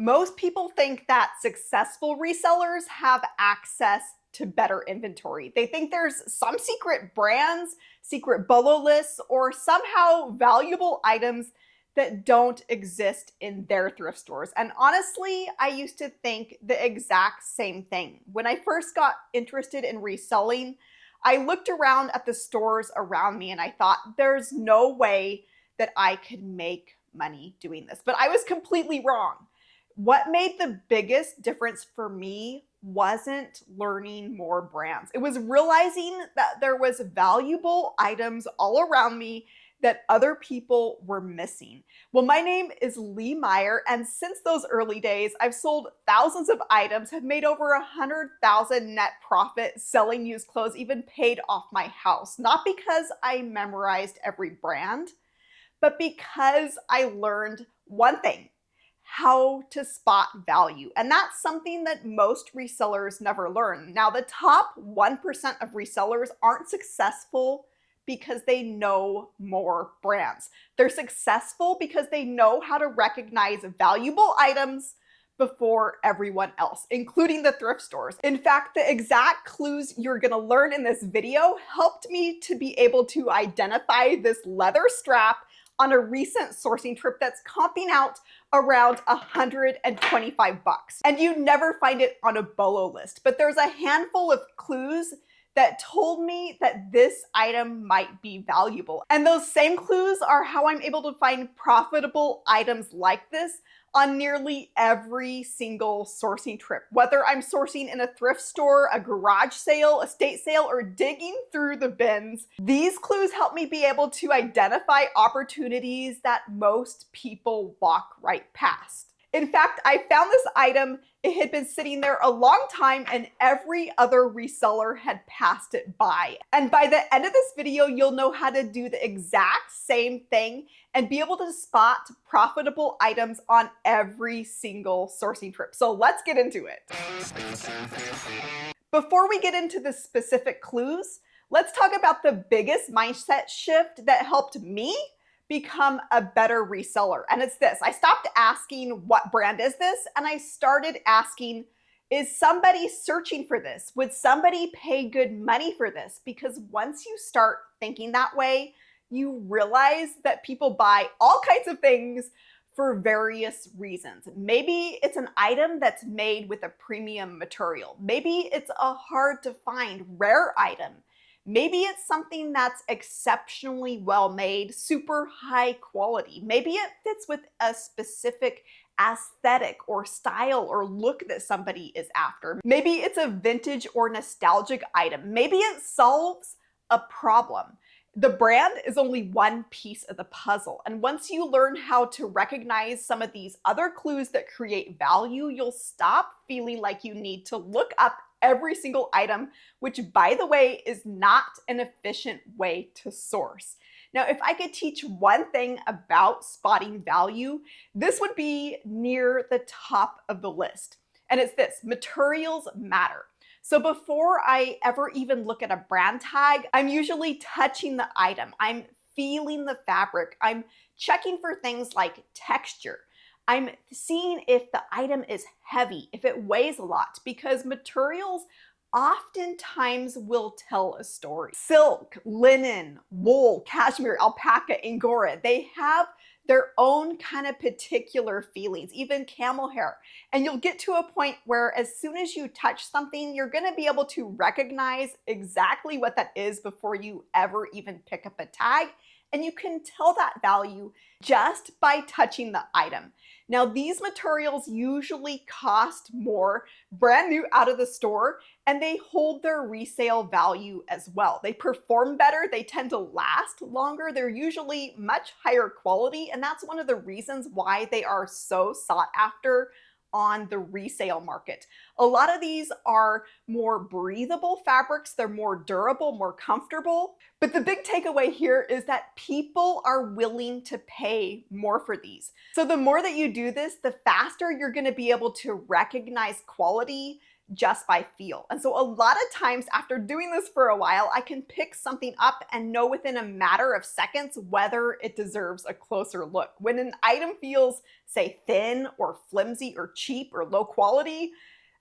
Most people think that successful resellers have access to better inventory. They think there's some secret brands, secret BOLO lists, or somehow valuable items that don't exist in their thrift stores. And honestly, I used to think the exact same thing. When I first got interested in reselling, I looked around at the stores around me and I thought, there's no way that I could make money doing this. But I was completely wrong. What made the biggest difference for me wasn't learning more brands. It was realizing that there was valuable items all around me that other people were missing. Well, my name is LeeMeier, and since those early days, I've sold thousands of items, have made over 100,000 net profit selling used clothes, even paid off my house. Not because I memorized every brand, but because I learned one thing: how to spot value. And that's something that most resellers never learn. Now, the top 1% of resellers aren't successful because they know more brands. They're successful because they know how to recognize valuable items before everyone else, including the thrift stores. In fact, the exact clues you're gonna learn in this video helped me to be able to identify this leather strap on a recent sourcing trip that's comping out around $125. And you never find it on a BOLO list, but there's a handful of clues that told me that this item might be valuable. And those same clues are how I'm able to find profitable items like this on nearly every single sourcing trip. Whether I'm sourcing in a thrift store, a garage sale, estate sale, or digging through the bins, these clues help me be able to identify opportunities that most people walk right past. In fact, I found this item. It had been sitting there a long time and every other reseller had passed it by. And by the end of this video, you'll know how to do the exact same thing and be able to spot profitable items on every single sourcing trip. So let's get into it. Before we get into the specific clues, let's talk about the biggest mindset shift that helped me become a better reseller. And it's this: I stopped asking, what brand is this? And I started asking, is somebody searching for this? Would somebody pay good money for this? Because once you start thinking that way, you realize that people buy all kinds of things for various reasons. Maybe it's an item that's made with a premium material. Maybe it's a hard to find rare item. Maybe it's something that's exceptionally well made, super high quality. Maybe it fits with a specific aesthetic or style or look that somebody is after. Maybe it's a vintage or nostalgic item. Maybe it solves a problem. The brand is only one piece of the puzzle. And once you learn how to recognize some of these other clues that create value, you'll stop feeling like you need to look up every single item, which, by the way, is not an efficient way to source. Now, if I could teach one thing about spotting value, this would be near the top of the list. And it's this: materials matter. So before I ever even look at a brand tag, I'm usually touching the item. I'm feeling the fabric. I'm checking for things like texture. I'm seeing if the item is heavy, if it weighs a lot, because materials oftentimes will tell a story. Silk, linen, wool, cashmere, alpaca, angora, they have their own kind of particular feelings, even camel hair. And you'll get to a point where as soon as you touch something, you're gonna be able to recognize exactly what that is before you ever even pick up a tag. And you can tell that value just by touching the item. Now, these materials usually cost more brand new out of the store, and they hold their resale value as well. They perform better, they tend to last longer, they're usually much higher quality, and that's one of the reasons why they are so sought after on the resale market. A lot of these are more breathable fabrics, they're more durable, more comfortable. But the big takeaway here is that people are willing to pay more for these. So the more that you do this, the faster you're gonna be able to recognize quality just by feel. And so a lot of times after doing this for a while, I can pick something up and know within a matter of seconds whether it deserves a closer look. When an item feels, say, thin or flimsy or cheap or low quality,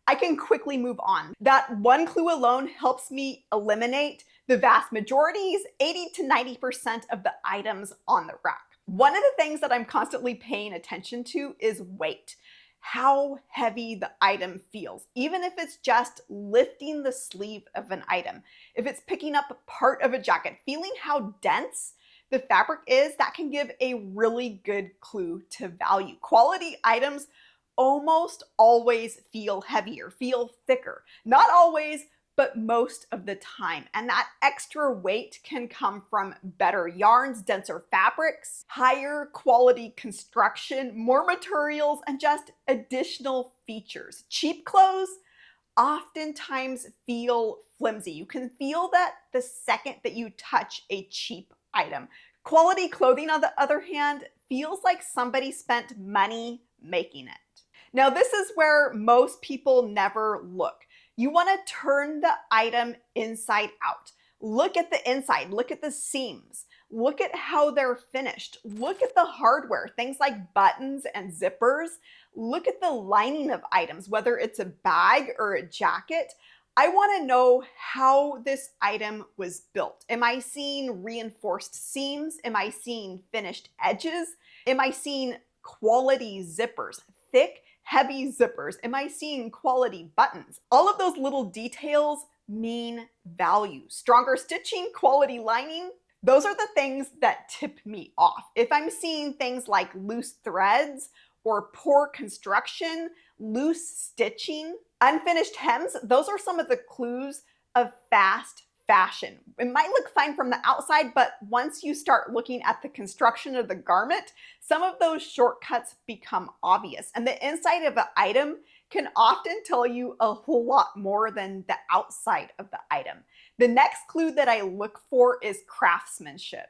I can quickly move on. That one clue alone helps me eliminate the vast majorities, 80 to 90% of the items on the rack. One of the things that I'm constantly paying attention to is weight. How heavy the item feels, even if it's just lifting the sleeve of an item. If it's picking up part of a jacket, feeling how dense the fabric is, that can give a really good clue to value. Quality items almost always feel heavier, feel thicker. Not always, but most of the time. And that extra weight can come from better yarns, denser fabrics, higher quality construction, more materials, and just additional features. Cheap clothes oftentimes feel flimsy. You can feel that the second that you touch a cheap item. Quality clothing, on the other hand, feels like somebody spent money making it. Now, this is where most people never look. You want to turn the item inside out. Look at the inside, look at the seams, look at how they're finished, look at the hardware, things like buttons and zippers, look at the lining of items, whether it's a bag or a jacket. I want to know how this item was built. Am I seeing reinforced seams? Am I seeing finished edges? Am I seeing quality zippers, thick, heavy zippers? Am I seeing quality buttons? All of those little details mean value. Stronger stitching, quality lining, those are the things that tip me off. If I'm seeing things like loose threads or poor construction, loose stitching, unfinished hems, those are some of the clues of fast fashion. It might look fine from the outside, but once you start looking at the construction of the garment, some of those shortcuts become obvious. And the inside of an item can often tell you a whole lot more than the outside of the item. The next clue that I look for is craftsmanship.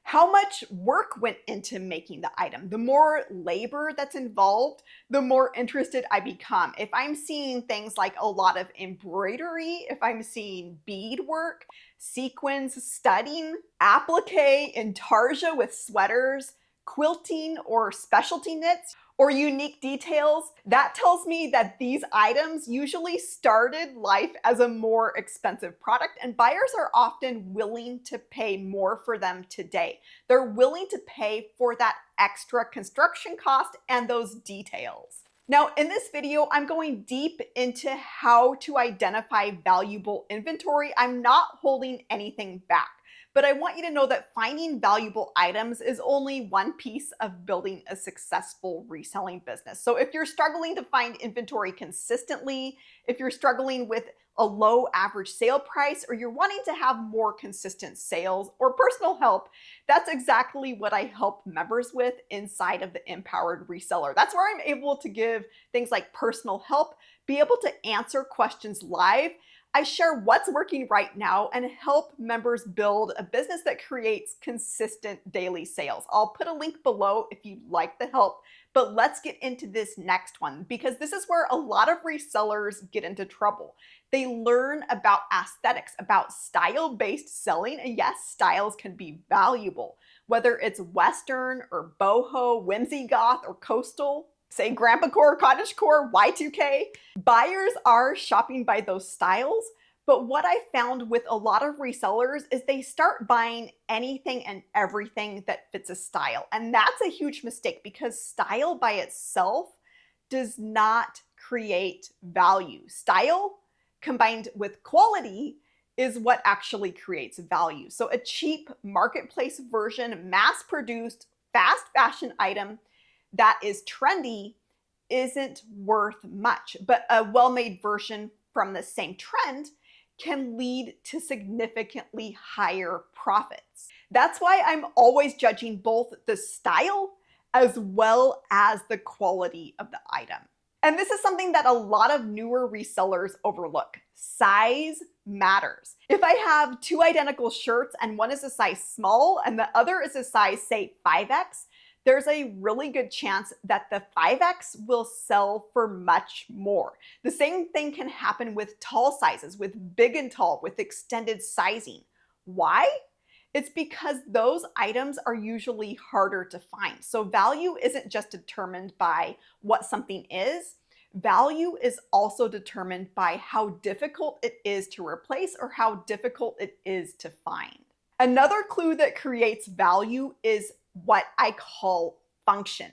How much work went into making the item? The more labor that's involved, the more interested I become. If I'm seeing things like a lot of embroidery, if I'm seeing beadwork, sequins, studding, applique, intarsia with sweaters, quilting or specialty knits, or unique details, that tells me that these items usually started life as a more expensive product, and buyers are often willing to pay more for them today. They're willing to pay for that extra construction cost and those details. Now, in this video, I'm going deep into how to identify valuable inventory. I'm not holding anything back. But I want you to know that finding valuable items is only one piece of building a successful reselling business. So if you're struggling to find inventory consistently, if you're struggling with a low average sale price, or you're wanting to have more consistent sales or personal help, that's exactly what I help members with inside of the Empowered Reseller. That's where I'm able to give things like personal help, be able to answer questions live. I share what's working right now and help members build a business that creates consistent daily sales. I'll put a link below if you'd like the help, but let's get into this next one, because this is where a lot of resellers get into trouble. They learn about aesthetics, about style-based selling, and yes, styles can be valuable, whether it's Western or boho, whimsy goth, or coastal. Say grandpacore, cottagecore, Y2K. Buyers are shopping by those styles, but what I found with a lot of resellers is they start buying anything and everything that fits a style. And that's a huge mistake, because style by itself does not create value. Style combined with quality is what actually creates value. So a cheap marketplace version, mass-produced, fast fashion item that is trendy isn't worth much, but a well-made version from the same trend can lead to significantly higher profits. That's why I'm always judging both the style as well as the quality of the item. And this is something that a lot of newer resellers overlook. Size matters. If I have two identical shirts and one is a size small and the other is a size, say, 5X, there's a really good chance that the 5X will sell for much more. The same thing can happen with tall sizes, with big and tall, with extended sizing. Why? It's because those items are usually harder to find. So value isn't just determined by what something is. Value is also determined by how difficult it is to replace or how difficult it is to find. Another clue that creates value is what I call function.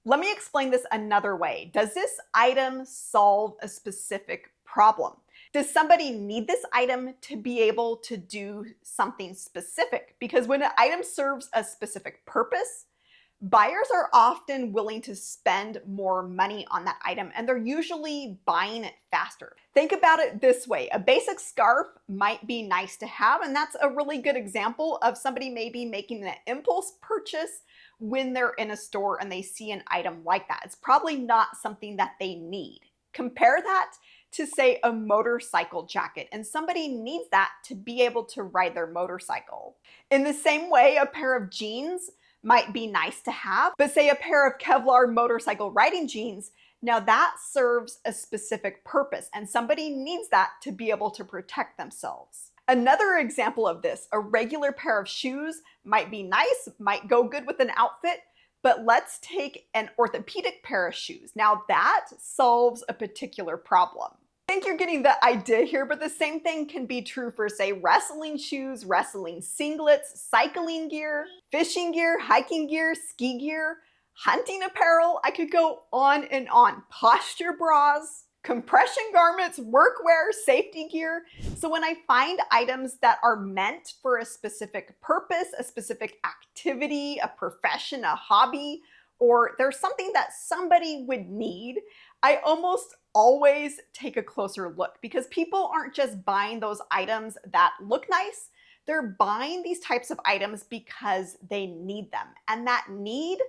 Let me explain this another way. Does this item solve a specific problem? Does somebody need this item to be able to do something specific? Because when an item serves a specific purpose, buyers are often willing to spend more money on that item, and they're usually buying it faster. Think about it this way. A basic scarf might be nice to have, and that's a really good example of somebody maybe making an impulse purchase when they're in a store and they see an item like that. It's probably not something that they need. Compare that to, say, a motorcycle jacket, and somebody needs that to be able to ride their motorcycle. In the same way, a pair of jeans might be nice to have, but say a pair of Kevlar motorcycle riding jeans, now that serves a specific purpose, and somebody needs that to be able to protect themselves. Another example of this, a regular pair of shoes might be nice, might go good with an outfit, but let's take an orthopedic pair of shoes. Now that solves a particular problem. I think you're getting the idea here, but the same thing can be true for, say, wrestling shoes, wrestling singlets, cycling gear, fishing gear, hiking gear, ski gear, hunting apparel. I could go on and on. Posture bras, compression garments, workwear, safety gear. So when I find items that are meant for a specific purpose, a specific activity, a profession, a hobby, or there's something that somebody would need, I almost always take a closer look, because people aren't just buying those items that look nice. They're buying these types of items because they need them. And that need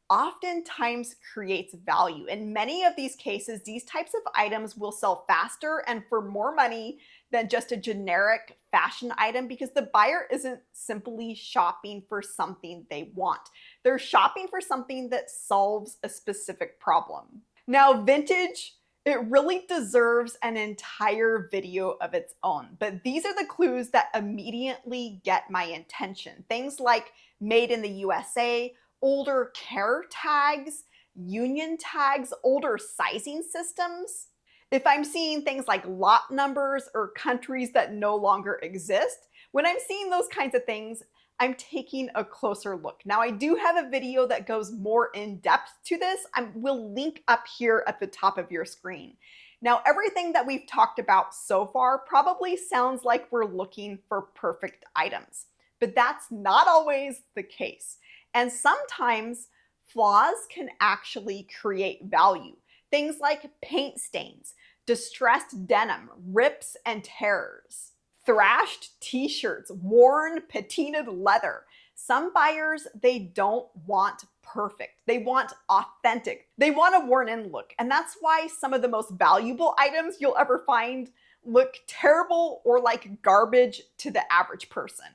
oftentimes creates value. In many of these cases, these types of items will sell faster and for more money than just a generic fashion item, because the buyer isn't simply shopping for something they want. They're shopping for something that solves a specific problem. Now, vintage, it really deserves an entire video of its own, but these are the clues that immediately get my attention. Things like made in the USA, older care tags, union tags, older sizing systems. If I'm seeing things like lot numbers or countries that no longer exist, when I'm seeing those kinds of things, I'm taking a closer look. Now, I do have a video that goes more in depth to this. I will link up here at the top of your screen. Now, everything that we've talked about so far probably sounds like we're looking for perfect items, but that's not always the case. And sometimes flaws can actually create value. Things like paint stains, distressed denim, rips and tears, thrashed t-shirts, worn patinaed leather. Some buyers, they don't want perfect. They want authentic. They want a worn-in look. And that's why some of the most valuable items you'll ever find look terrible or like garbage to the average person.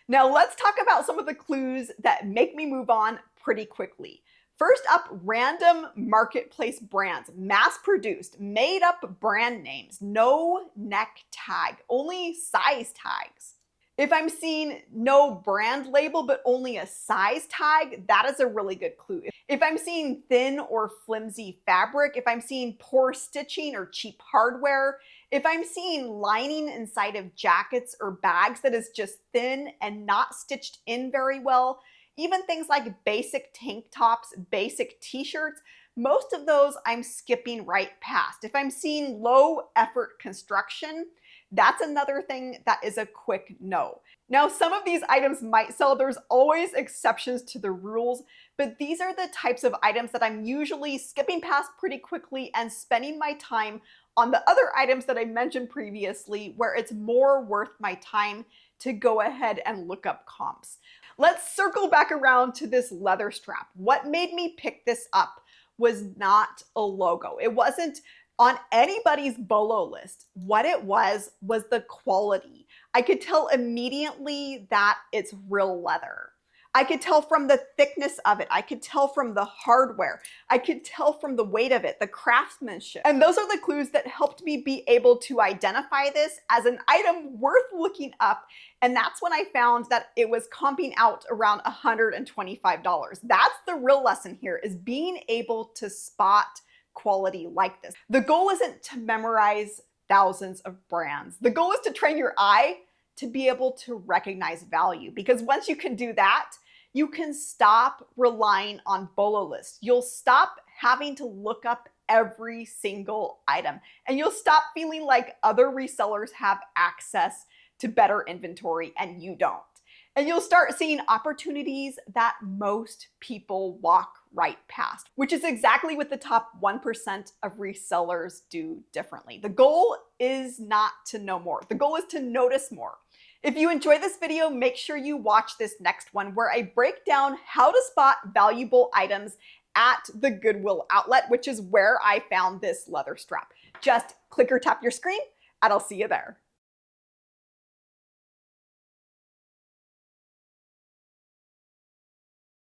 Now let's talk about some of the clues that make me move on pretty quickly. First up, random marketplace brands, mass-produced, made-up brand names, no neck tag, only size tags. If I'm seeing no brand label but only a size tag, that is a really good clue. If I'm seeing thin or flimsy fabric, if I'm seeing poor stitching or cheap hardware, if I'm seeing lining inside of jackets or bags that is just thin and not stitched in very well, even things like basic tank tops, basic t-shirts, most of those I'm skipping right past. If I'm seeing low effort construction, that's another thing that is a quick no. Now, some of these items might sell. There's always exceptions to the rules, but these are the types of items that I'm usually skipping past pretty quickly and spending my time on the other items that I mentioned previously, where it's more worth my time to go ahead and look up comps. Let's circle back around to this leather strap. What made me pick this up was not a logo. It wasn't on anybody's BOLO list. What it was the quality. I could tell immediately that it's real leather. I could tell from the thickness of it. I could tell from the hardware. I could tell from the weight of it, the craftsmanship. And those are the clues that helped me be able to identify this as an item worth looking up. And that's when I found that it was comping out around $125. That's the real lesson here, is being able to spot quality like this. The goal isn't to memorize thousands of brands. The goal is to train your eye to be able to recognize value, because once you can do that, you can stop relying on BOLO lists. You'll stop having to look up every single item, and you'll stop feeling like other resellers have access to better inventory and you don't. And you'll start seeing opportunities that most people walk right past, which is exactly what the top 1% of resellers do differently. The goal is not to know more. The goal is to notice more. If you enjoy this video, make sure you watch this next one where I break down how to spot valuable items at the Goodwill outlet, which is where I found this leather strap. Just click or tap your screen and I'll see you there.